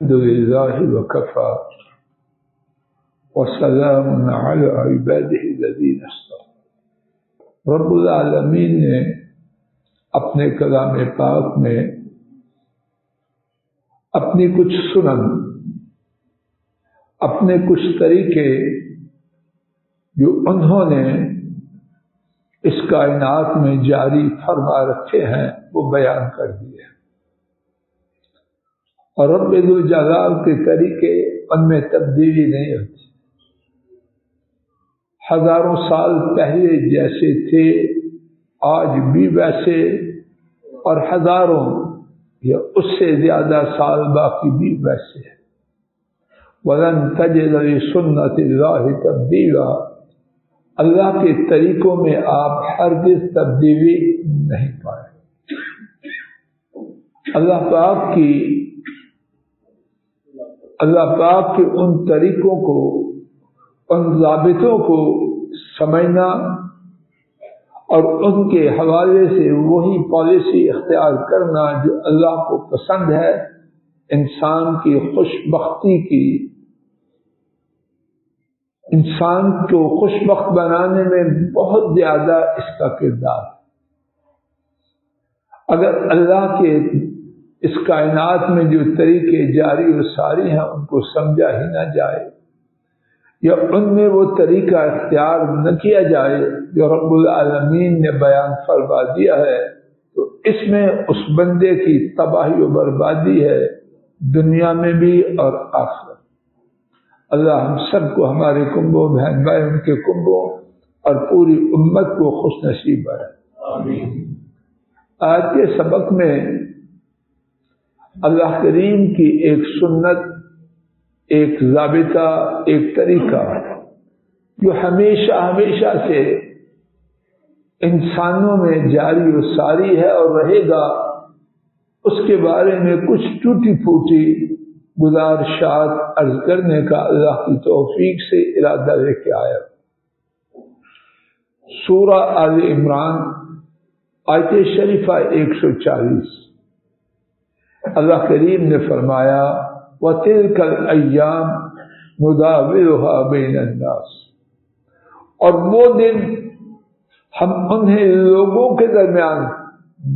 الحمد لله وكفى وسلام على عباده الذين اصطفى۔ رب العالمین نے اپنے کلام پاک میں اپنی کچھ سنن، اپنے کچھ طریقے جو انہوں نے اس کائنات میں جاری فرما رکھے ہیں وہ بیان کر دیے، اور رب ذوالجلال کے طریقے ان میں تبدیلی نہیں ہوتی۔ ہزاروں سال پہلے جیسے تھے آج بھی ویسے، اور ہزاروں یا اس سے زیادہ سال باقی بھی ویسے ہیں۔ وَلَن تَجِدَ لِسُنَّتِ اللَّهِ تَبْدِيلًا، اللہ کے طریقوں میں آپ ہرگز تبدیلی نہیں پائیں۔ اللہ پاک کے ان طریقوں کو، ان ضابطوں کو سمجھنا اور ان کے حوالے سے وہی پالیسی اختیار کرنا جو اللہ کو پسند ہے، انسان کی خوش بختی کی، انسان کو خوش بخت بنانے میں بہت زیادہ اس کا کردار ہے۔ اگر اللہ کے اس کائنات میں جو طریقے جاری و ساری ہیں ان کو سمجھا ہی نہ جائے، یا ان میں وہ طریقہ اختیار نہ کیا جائے جو رب العالمین نے بیان فرما دیا ہے، تو اس میں اس بندے کی تباہی و بربادی ہے، دنیا میں بھی اور آخرت۔ اللہ ہم سب کو، ہمارے کنبوں، بہن بھائی ان کے کنبوں اور پوری امت کو خوش نصیب بنائے۔ آمین۔ آج کے سبق میں اللہ کریم کی ایک سنت، ایک ضابطہ، ایک طریقہ جو ہمیشہ سے انسانوں میں جاری و ساری ہے اور رہے گا، اس کے بارے میں کچھ ٹوٹی پھوٹی گزارشات عرض کرنے کا اللہ کی توفیق سے ارادہ لے کے آیا۔ سورہ آل عمران آیت شریفہ 140، اللہ کریم نے فرمایا وَتِلْكَ الْأَيَّامُ نُدَاوِلُهَا بَيْنَ النَّاسِ، اور وہ دن ہم انہیں لوگوں کے درمیان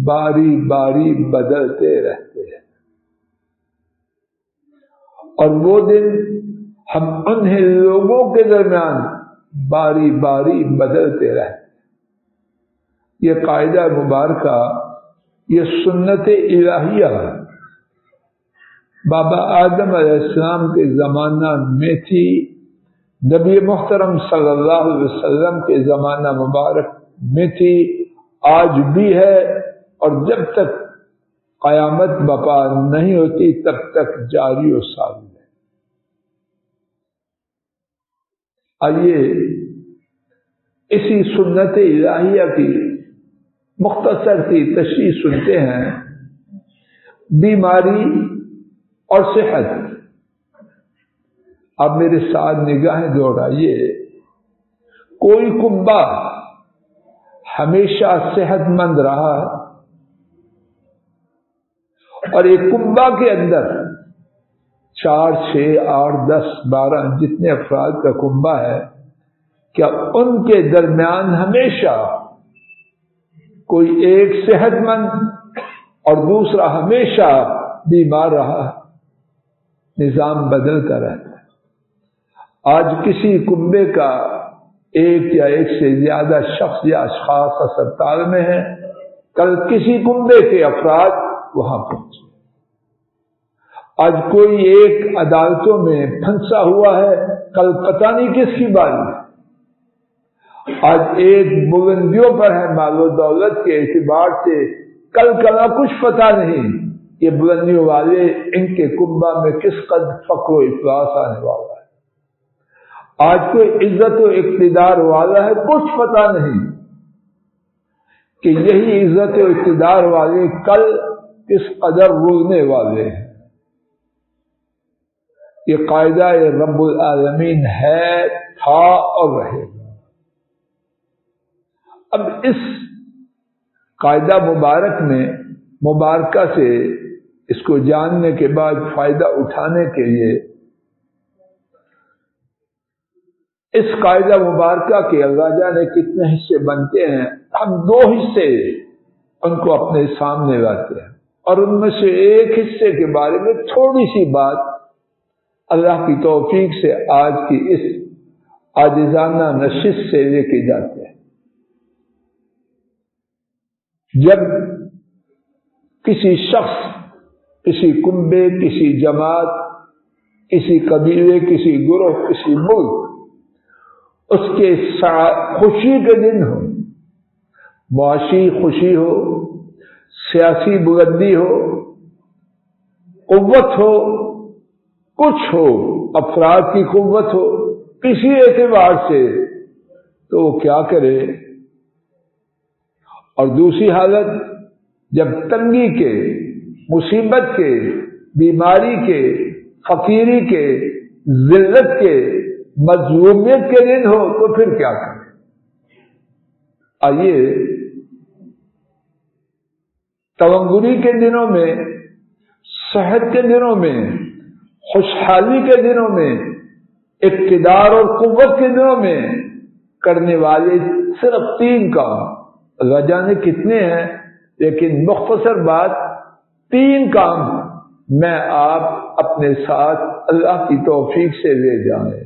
باری باری بدلتے رہتے ہیں، اور وہ دن ہم انہیں لوگوں کے درمیان باری باری بدلتے رہتے ہیں۔ یہ قاعدہ مبارکہ، یہ سنت الہیہ بابا آدم علیہ السلام کے زمانہ میں تھی، نبی محترم صلی اللہ علیہ وسلم کے زمانہ مبارک میں تھی، آج بھی ہے، اور جب تک قیامت بپا نہیں ہوتی تب تک جاری و ساری ہے۔ آئیے اسی سنت الہیہ کی مختصر سی تشریح سنتے ہیں۔ بیماری اور صحت، اب میرے ساتھ نگاہیں دوڑائیے۔ کوئی کنبہ ہمیشہ صحت مند رہا ہے، اور ایک کنبہ کے اندر 4، 6، 8، 10، 12 جتنے افراد کا کنبہ ہے، کیا ان کے درمیان ہمیشہ کوئی ایک صحت مند اور دوسرا ہمیشہ بیمار رہا ہے؟ نظام بدلتا رہتا ہے۔ آج کسی کنبے کا ایک یا ایک سے زیادہ شخص یا اشخاص اسپتال میں ہیں، کل کسی کنبے کے افراد وہاں پہنچے۔ آج کوئی ایک عدالتوں میں پھنسا ہوا ہے، کل پتہ نہیں کس کی باری ہے۔ آج ایک بلندیوں پر ہے مال و دولت کے اعتبار سے، کل کلا کچھ پتہ نہیں یہ بلندیوں والے ان کے کنبہ میں کس قدر فقر و افلاس آنے والا ہے۔ آج کوئی عزت و اقتدار والا ہے، کچھ پتہ نہیں کہ یہی عزت و اقتدار والے کل کس قدر رولنے والے ہیں۔ یہ قاعدہ رب العالمین ہے، تھا اور رہے گا۔ اب اس قاعدہ مبارکہ سے اس کو جاننے کے بعد فائدہ اٹھانے کے لیے اس قاعدہ مبارکہ کے اللہ جانے کتنے حصے بنتے ہیں، ہم 2 حصے ان کو اپنے سامنے لاتے ہیں، اور ان میں سے ایک حصے کے بارے میں تھوڑی سی بات اللہ کی توفیق سے آج کی اس عاجزانہ نشست سے لے کے جاتے ہیں۔ جب کسی شخص، کسی کنبے، کسی جماعت، کسی قبیلے، کسی گروہ، کسی ملک اس کے خوشی کے دن ہو، معاشی خوشی ہو، سیاسی بلندی ہو، قوت ہو، کچھ ہو، افراد کی قوت ہو کسی اعتبار سے، تو وہ کیا کرے؟ اور دوسری حالت جب تنگی کے، مصیبت کے، بیماری کے، فقیری کے، ذلت کے، مظلومیت کے دن ہو تو پھر کیا کرے؟ آئیے تونگری کے دنوں میں، صحت کے دنوں میں، خوشحالی کے دنوں میں، اقتدار اور قوت کے دنوں میں کرنے والے صرف 3 کام، اللہ جانے کتنے ہیں، لیکن مختصر بات 3 کام میں آپ اپنے ساتھ اللہ کی توفیق سے لے جائیں۔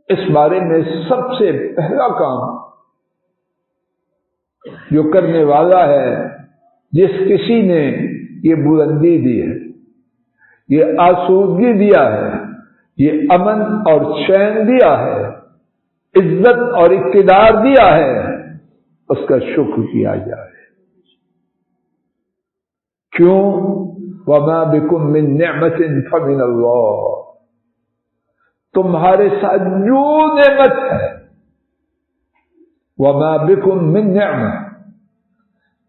اس بارے میں سب سے پہلا کام جو کرنے والا ہے، جس کسی نے یہ بلندی دی ہے، یہ آسودگی دیا ہے، یہ امن اور چین دیا ہے، عزت اور اقتدار دیا ہے، اس کا شکر کیا جائے۔ کیوں؟ وَمَا بِكُم مِّن نِّعْمَةٍ فَمِنَ اللَّهِ، تمہارے ساتھ جو نعمت ہے، وَمَا بِكُم مِّن نِّعْمَةٍ،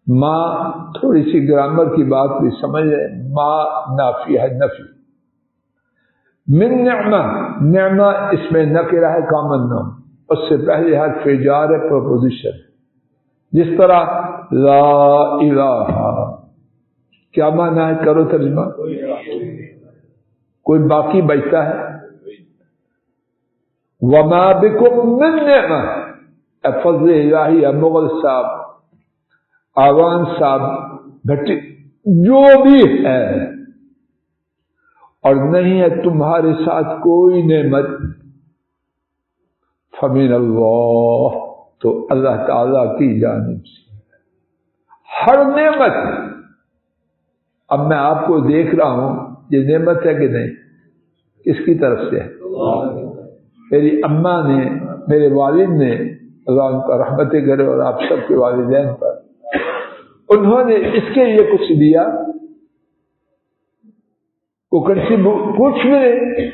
ماں تھوڑی سی گرامر کی بات بھی سمجھ لیں، ماں نافی ہے، نفی، من نعمہ، نعمہ اس میں نکرہ ہے، کامن نام، اس سے پہلے حرف جار ہے، پروپوزیشن، جس طرح لا الہ، کیا معنی ہے؟ کرو ترجمہ، کوئی باقی بچتا ہے؟ وما بکم من نعمہ، فضل الہی، مغل صاحب، آوان صاحب، بھٹی، جو بھی ہے، اور نہیں ہے تمہارے ساتھ کوئی نعمت، فمن اللہ، تو اللہ تعالی کی جانب سے ہر نعمت۔ اب میں آپ کو دیکھ رہا ہوں، یہ نعمت ہے کہ نہیں؟ کس کی طرف سے ہے؟ میری اماں نے، میرے والد نے، اللہ ان کا رحمت کرے، اور آپ سب کے والدین پر، انہوں نے اس کے لیے کچھ دیا، کچھ بھی نہیں۔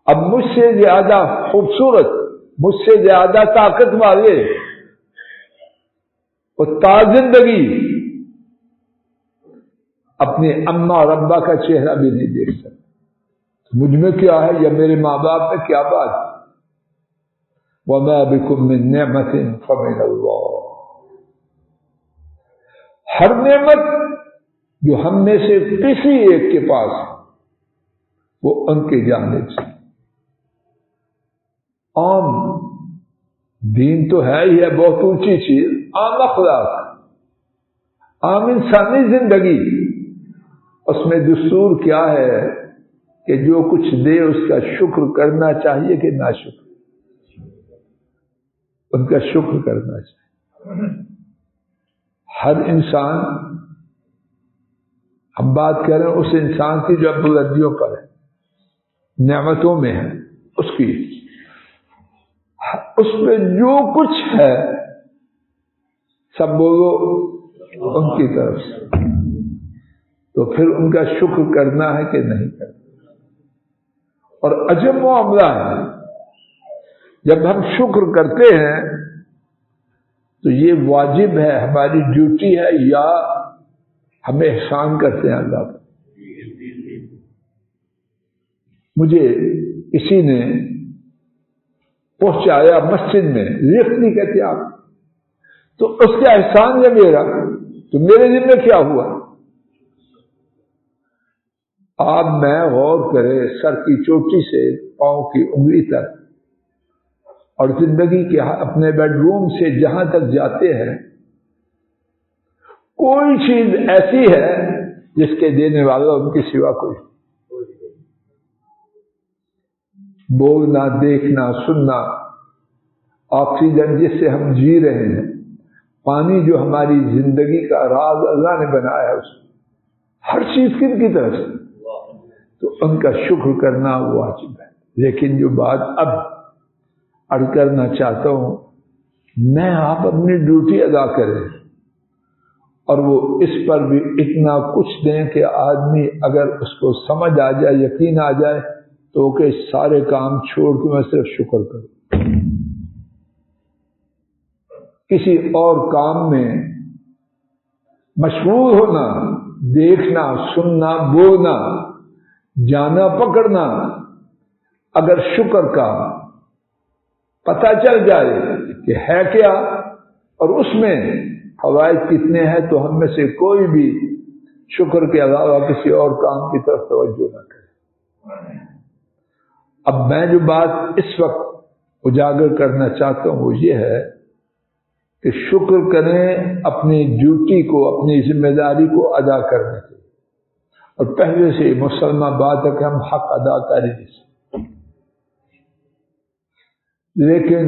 اب مجھ سے زیادہ خوبصورت، مجھ سے زیادہ طاقت والے، وہ تاج زندگی اپنے اماں اور ابا کا چہرہ بھی نہیں دیکھ سکتے۔ مجھ میں کیا ہے یا میرے ماں باپ میں کیا بات؟ وَمَا بِكُم مِّن نِّعْمَةٍ فَمِنَ اللَّهِ، ہر نعمت جو ہم میں سے کسی ایک کے پاس وہ ان کی جانب سے۔ عام دین تو ہے ہی ہے، بہت اونچی چیز، عام اخلاق، عام انسانی زندگی، اس میں دستور کیا ہے کہ جو کچھ دے اس کا شکر کرنا چاہیے کہ ناشکر؟ ان کا شکر کرنا چاہیے۔ ہر انسان، ہم بات کر رہے ہیں اس انسان کی جو بلندیوں پر ہے، نعمتوں میں ہے، اس کی، اس میں جو کچھ ہے سب بولو ان کی طرف سے، تو پھر ان کا شکر کرنا ہے کہ نہیں کرنا؟ اور عجب معاملہ ہے، جب ہم شکر کرتے ہیں تو یہ واجب ہے، ہماری ڈیوٹی ہے، یا ہم احسان کرتے ہیں اللہ پر؟ مجھے کسی نے پہنچایا مسجد میں، لفٹ نہیں کہتے آپ، تو اس کا احسان ہے میرا تو میرے ذمہ کیا ہوا؟ آپ میں غور کرے سر کی چوٹی سے پاؤں کی انگلی تک، اور زندگی کے اپنے بیڈ روم سے جہاں تک جاتے ہیں، کوئی چیز ایسی ہے جس کے دینے والا ان کے سوا کوئی؟ بولنا، دیکھنا، سننا، آکسیجن جس سے ہم جی رہے ہیں، پانی جو ہماری زندگی کا راز اللہ نے بنایا ہے، اس ہر چیز کن کی طرف سے، تو ان کا شکر کرنا واجب ہے۔ لیکن جو بات اب عرض کرنا چاہتا ہوں، میں آپ اپنی ڈیوٹی ادا کریں، اور وہ اس پر بھی اتنا کچھ دیں کہ آدمی اگر اس کو سمجھ آ جائے، یقین آ جائے، تو کہ سارے کام چھوڑ کے میں صرف شکر کروں۔ کسی اور کام میں مشغول ہونا، دیکھنا، سننا، بولنا، جانا پکڑنا، اگر شکر کا پتہ چل جائے کہ ہے کیا اور اس میں فوائد کتنے ہیں، تو ہم میں سے کوئی بھی شکر کے علاوہ کسی اور کام کی طرف توجہ نہ کرے۔ اب میں جو بات اس وقت اجاگر کرنا چاہتا ہوں وہ یہ ہے کہ شکر کریں اپنی ڈیوٹی کو، اپنی ذمہ داری کو ادا کرنے کے، اور پہلے سے مسلمان بات ہے کہ ہم حق ادا کریں، لیکن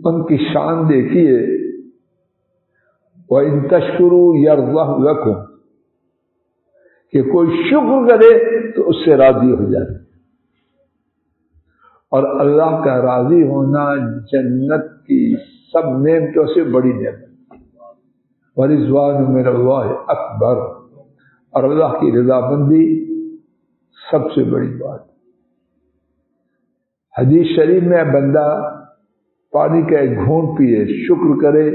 ان کی شان دیکھیے، وَإِن تَشْكُرُوا يَرْضَهُ لَكُمْ، کہ کوئی شکر کرے تو اس سے راضی ہو جائے، اور اللہ کا راضی ہونا جنت کی سب نعمتوں سے بڑی نعمت، وَرِضْوَانُ مِنَ اللَّهِ أَكْبَرُ، اور اللہ کی رضا مندی سب سے بڑی بات۔ حدیث شریف میں بندہ پانی کا ایک گھونٹ پیے، شکر کرے،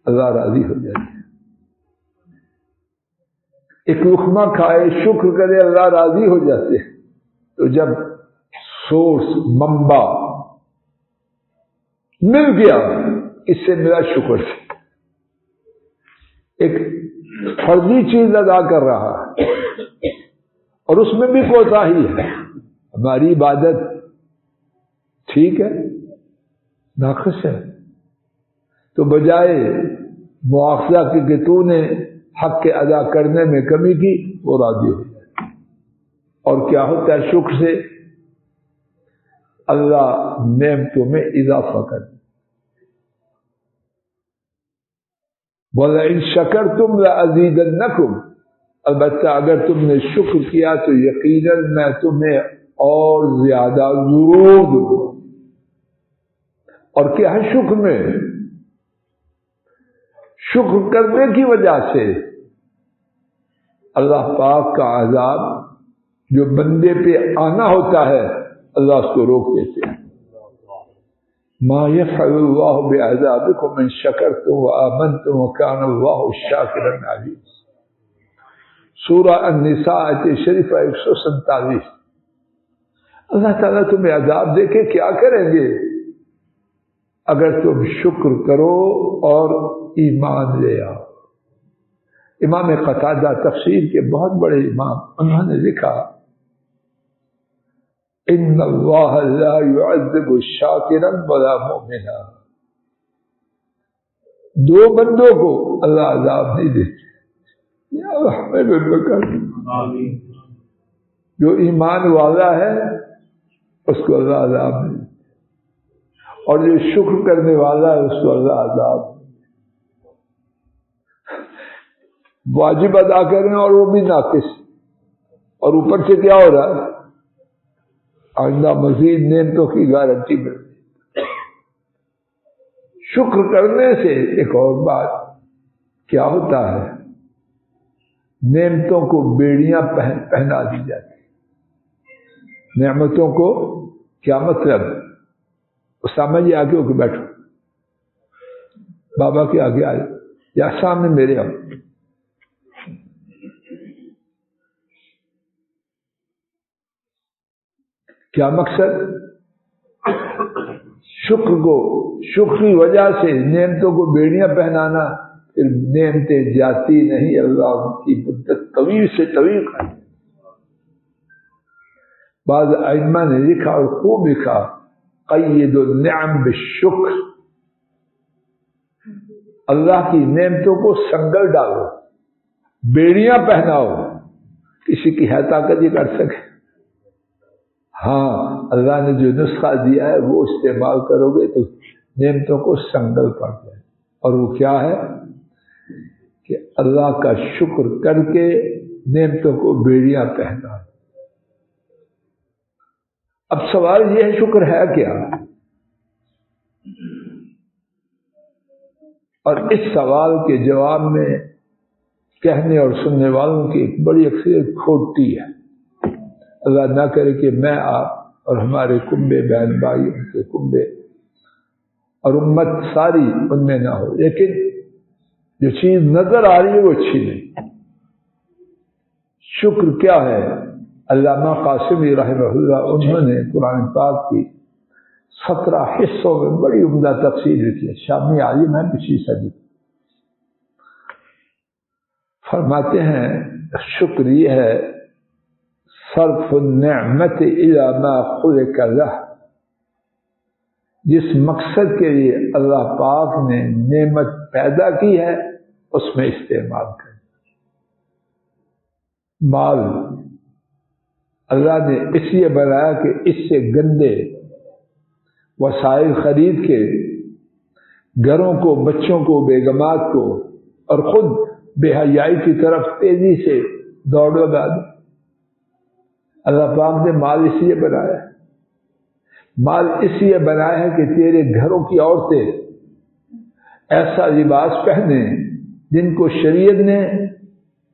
اللہ راضی ہو جاتے ہیں۔ ایک لقمہ کھائے، شکر کرے، اللہ راضی ہو جاتے ہیں۔ تو جب سورس، منبع مل گیا، اس سے میرا شکر سے ایک فرضی چیز ادا کر رہا ہے، اور اس میں بھی کوتاہی ہے، ہماری عبادت ٹھیک ہے، ناقص ہے، تو بجائے مواخذہ کہ تو نے حق کے ادا کرنے میں کمی کی، وہ راضی ہو جائے۔ اور کیا ہوتا ہے شکر سے؟ اللہ نعمتوں میں اضافہ کرتا، وَلَئِن شَكَرْتُمْ لَأَزِيدَنَّكُمْ، البتہ اگر تم نے شکر کیا تو یقیناً میں تمہیں اور زیادہ ضرور دوں گا۔ اور کیا ہے شکر میں؟ شکر کرنے کی وجہ سے اللہ پاک کا عذاب جو بندے پہ آنا ہوتا ہے، اللہ اس کو روک دیتے ہیں۔ ما يفعل الله بعذابكم ان شكرتم وآمنتم وكان الله شاكرا عليما، سورہ النساء آیت شریفہ 147۔ اللہ تعالیٰ تمہیں عذاب دے کے کیا کریں گے اگر تم شکر کرو اور ایمان لے آؤ۔ امام قتادہ تفسیر کے بہت بڑے امام، انہوں نے لکھا، ان اللہ لا يعذب شاکرا ولا مؤمنا، دو بندوں کو اللہ عذاب نہیں دیتے، یا رحمت البکر، جو ایمان والا ہے اس کو اللہ عذاب نہیں دیتے، اور جو شکر کرنے والا ہے اس کو اللہ عذاب واجب ادا کریں اور وہ بھی ناقص، اور اوپر سے کیا ہو رہا ہے؟ آئندہ مزید نعمتوں کی گارنٹی مل رہی۔ شکر کرنے سے ایک اور بات کیا ہوتا ہے، نعمتوں کو بیڑیاں پہنا دی جاتی۔ نعمتوں کو کیا مطلب؟ اسامہ جی آگے ہو کے بیٹھو، بابا کے آگے آئے یا سامنے میرے آؤ۔ کیا مقصد؟ شکر کو، شکر کی وجہ سے نعمتوں کو بیڑیاں پہنانا پھر نعمتیں جاتی نہیں، اللہ ان کی مدت طویل سے طویل کرے۔ بعض ائمہ نے لکھا اور خوب لکھا، قید النعم بالشکر، اللہ کی نعمتوں کو سنگل ڈالو، بیڑیاں پہناؤ، کسی کی ہے طاقت یہ کر سکے؟ ہاں، اللہ نے جو نسخہ دیا ہے وہ استعمال کرو گے تو نعمتوں کو سنگل پڑ جائے، اور وہ کیا ہے کہ اللہ کا شکر کر کے نعمتوں کو بیڑیاں پہنا۔ اب سوال یہ ہے شکر ہے کیا؟ اور اس سوال کے جواب میں کہنے اور سننے والوں کی ایک بڑی اکثریت کھوٹی ہے۔ اللہ نہ کرے کہ میں آپ اور ہمارے کنبے بہن بھائی ان کے کنبے اور امت ساری ان میں نہ ہو، لیکن جو چیز نظر آ رہی ہے وہ اچھی نہیں۔ شکر کیا ہے؟ علامہ قاسمی رحمہ اللہ انہوں نے قرآن پاک کی 17 حصوں میں بڑی عمدہ تفصیل لکھی ہے، شامی عالم ہے پچھلی صدی۔ فرماتے ہیں شکر یہ ہے صرف النعمت الی ما خلق لہ، جس مقصد کے لیے اللہ پاک نے نعمت پیدا کی ہے اس میں استعمال کریں۔ مال اللہ نے اس لیے بنایا کہ اس سے گندے وسائل خرید کے گھروں کو، بچوں کو، بیگمات کو اور خود بے حیائی کی طرف تیزی سے دوڑ لگا دیں۔ اللہ پاک نے مال اس لیے بنایا ہے، مال اس لیے بنایا ہے کہ تیرے گھروں کی عورتیں ایسا لباس پہنیں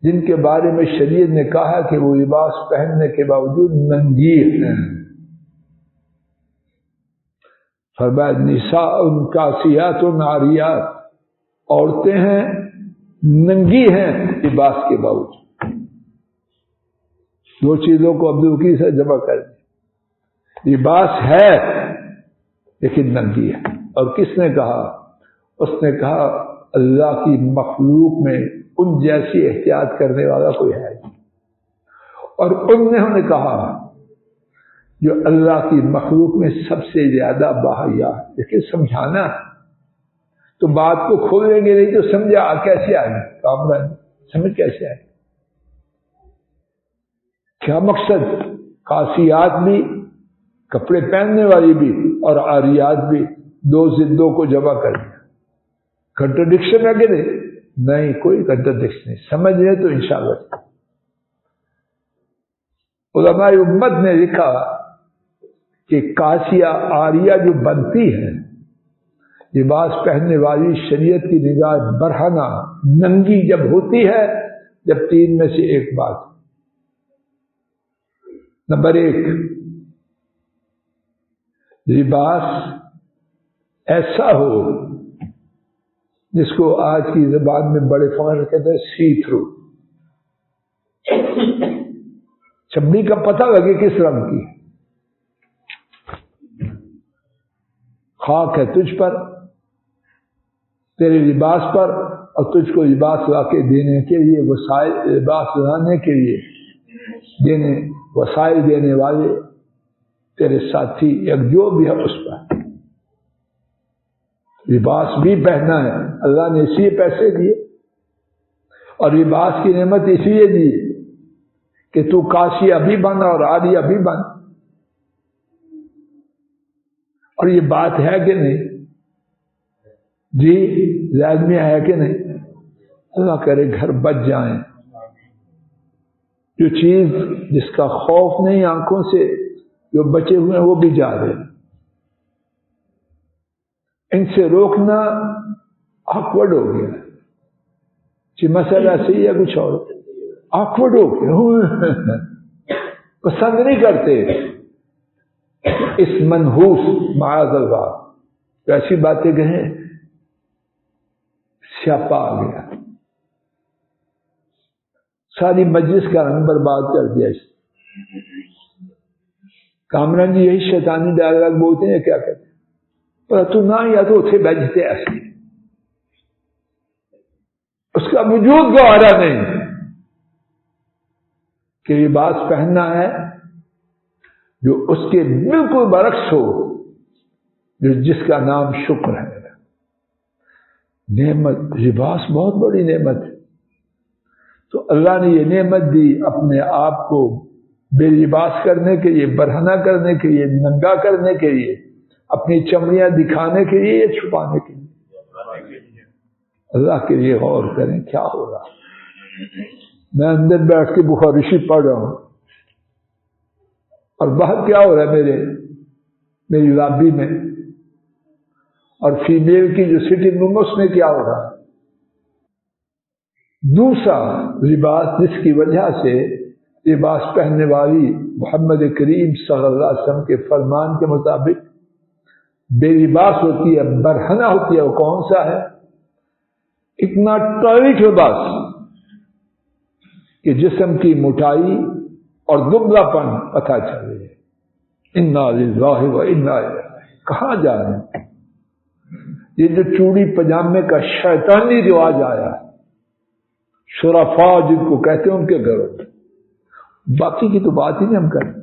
جن کے بارے میں شریعت نے کہا کہ وہ لباس پہننے کے باوجود ننگی ہیں۔ فرمایا نساء کاسیات عاریات، عورتیں ہیں ننگی ہیں لباس کے باوجود۔ دو چیزوں کو عبدالوکی سے جمع کر دیں، لباس ہے لیکن ننگی ہے۔ اور کس نے کہا؟ اس نے کہا اللہ کی مخلوق میں ان جیسی احتیاط کرنے والا کوئی ہے نہیں۔ اور انہوں نے کہا جو اللہ کی مخلوق میں سب سے زیادہ باحیا ہے۔ لیکن سمجھانا تو بات کو کھولیں گے نہیں تو سمجھا کیسے آئے؟ کامران سمجھ کیسے آئے؟ کیا مقصد؟ کاسیات بھی، کپڑے پہننے والی بھی، اور عاریات بھی، دو ضدوں کو جمع کر دیا۔ کنٹرڈکشن ہے کہ نہیں؟ کوئی کنٹرڈکشن نہیں، سمجھ لیں تو انشاءاللہ۔ علماء امت نے لکھا کہ کاسیہ عاریہ جو بنتی ہے، لباس پہننے والی شریعت کی نگاہ برہنہ ننگی جب ہوتی ہے جب تین میں سے ایک بات۔ نمبر 1، لباس ایسا ہو جس کو آج کی زبان میں بڑے فخر کہتے ہیں سی تھرو، چمڑی کا پتہ لگے کس رنگ کی۔ خاک ہے تجھ پر، تیرے لباس پر، اور تجھ کو لباس لا کے دینے کے لیے وسائل، لباس لانے کے لیے وسائل دینے والے تیرے ساتھی یا جو بھی ہے اس پر۔ لباس بھی پہننا ہے، اللہ نے اسی لیے پیسے دیے، اور لباس کی نعمت اسی لیے دی کہ تو کاسیہ بھی بن اور عاریہ بھی بن۔ اور یہ بات ہے کہ نہیں؟ جی لازمی ہے کہ نہیں؟ اللہ کرے گھر بچ جائیں، جو چیز جس کا خوف نہیں آنکھوں سے جو بچے ہوئے ہیں وہ بھی جا رہے ہیں۔ ان سے روکنا آکورڈ ہو گیا، کہ مسئلہ صحیح ہے کچھ اور آکورڈ ہو گیا، پسند نہیں کرتے اس منحوس معاذ اللہ ایسی باتیں کہیں، سیاپا آ گیا، ساری مجلس کا رنگ برباد کر دیا۔ کامران جی یہی شیطانی ڈائلاگ بولتے ہیں، کیا کہتے ہیں؟ پر تو نہ یا تو اتنے بجتے ایسے اس کا وجود گوارا نہیں کہ لباس پہننا ہے جو اس کے بالکل برعکس ہو، جس کا نام شکر ہے۔ نعمت، لباس بہت بڑی نعمت ہے، تو اللہ نے یہ نعمت دی اپنے آپ کو بے لباس کرنے کے لیے، برہنہ کرنے کے لیے، ننگا کرنے کے لیے، اپنی چمڑیاں دکھانے کے لیے، یا چھپانے کے لیے؟ اللہ کے لیے غور کریں کیا ہو رہا۔ میں اندر بیٹھ کے بخاری شریف پڑھ رہا ہوں اور باہر کیا ہو رہا ہے میری لابی میں، اور فیمیل کی جو سٹنگ روم اس میں کیا ہو رہا ہے۔ دوسرا لباس جس کی وجہ سے لباس پہننے والی محمد کریم صلی اللہ علیہ وسلم کے فرمان کے مطابق بے لباس ہوتی ہے، برہنہ ہوتی ہے، وہ کون سا ہے؟ اتنا ٹائٹ لباس کہ جسم کی موٹائی اور دبلا پن پتہ چلے۔ انا للہ و انا الیہ، کہاں جا رہے ہیں؟ یہ جو چوڑی پجامے کا شیطانی رواج آیا ہے، شرفاء جن کو کہتے ہیں ان کے گھروں، باقی کی تو بات ہی نہیں ہم کرتے،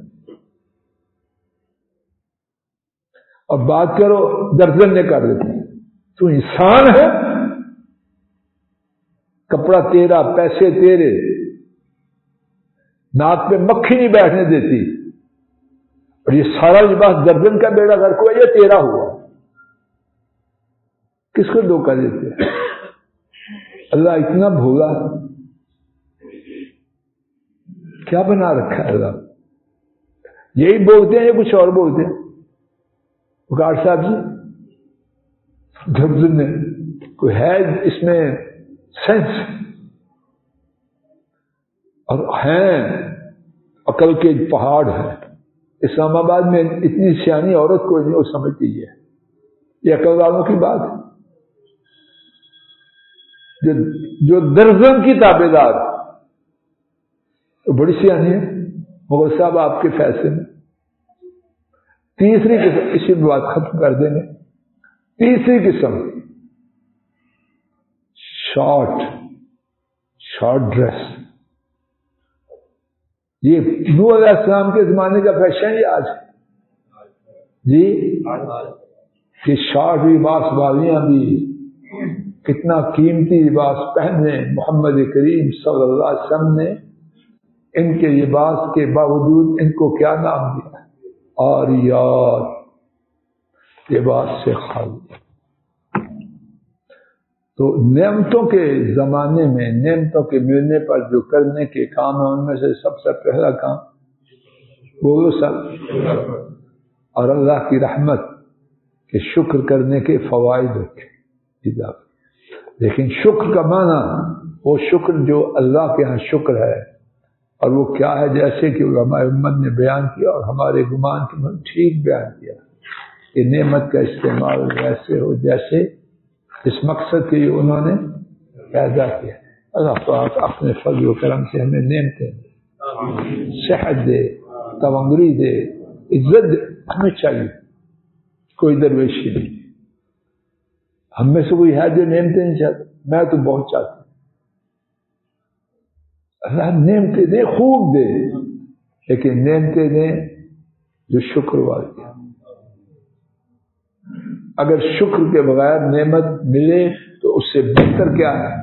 اور بات کرو درجن نے کر دیتے ہیں۔ تو انسان ہے، کپڑا تیرا، پیسے تیرے، ناک پہ مکھی نہیں بیٹھنے دیتی، اور یہ سارا لباس درجن کا بیڑا گھر کو یہ تیرا ہوا، کس کو دھوکہ دیتے ہیں؟ اللہ اتنا بھولا کیا بنا رکھا ہے اللہ؟ یہی بولتے ہیں یا کچھ اور بولتے ہیں؟ وقار صاحب جی، درجن نے کوئی ہے اس میں سینس، اور ہیں عقل کے پہاڑ ہیں۔ اسلام آباد میں اتنی سیانی عورت کوئی نہیں، وہ سمجھتی ہے یہ عقل والوں کی بات ہے۔ جو درجن کی تابع دار تو بڑی سیانی ہے۔ مغل صاحب آپ کے فیصلے میں تیسری قسم، اسی بات ختم کر دیں گے، تیسری قسم شارٹ ڈریس۔ یہ نوح علیہ السلام کے زمانے کا فیشن ہے آج جی، کہ شارٹ لباس والیاں بھی کتنا قیمتی لباس پہنے محمد کریم صلی اللہ علیہ وسلم نے ان کے لباس کے باوجود ان کو کیا نام دیا؟ عاریات، لباس سے خالی۔ تو نعمتوں کے زمانے میں نعمتوں کے ملنے پر جو کرنے کے کام ہیں ان میں سے سب سے پہلا کام بولو سب، اور اللہ کی رحمت کہ شکر کرنے کے فوائد ہوتے۔ لیکن شکر کا معنی وہ شکر جو اللہ کے ہاں شکر ہے، اور وہ کیا ہے؟ جیسے کہ علماء امت نے بیان کیا اور ہمارے گمان کے ٹھیک بیان کیا کہ نعمت کا استعمال ویسے ہو جیسے اس مقصد کے لیے انہوں نے پیدا کیا۔ اللہ پاک اپنے فضل و کرم سے ہمیں نعمتیں دے، صحت دے، تونگری دے، عزت دے، ہمیں چاہیے، کوئی درویشی نہیں۔ ہم میں سے کوئی ہے جو نعمتیں نہیں چاہتا؟ میں تو بہت چاہتا ہوں۔ اللہ نعمتیں دے، خوب دے، لیکن نعمتیں دیں جو شکر والی۔ اگر شکر کے بغیر نعمت ملے تو اس سے بہتر کیا ہے؟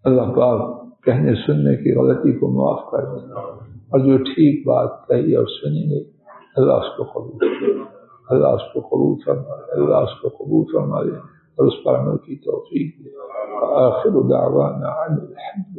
اللہ پاک کہنے سننے کی غلطی کو معاف کر دے، اور جو ٹھیک بات کہی اور سنیں گے اللہ اس کو قبول، اللہ اس کو قبول فرمائے، اللہ اس کو قبول فرمائے اور اس پر عمل کی توفیق دے۔ آخر دعوانا الحمد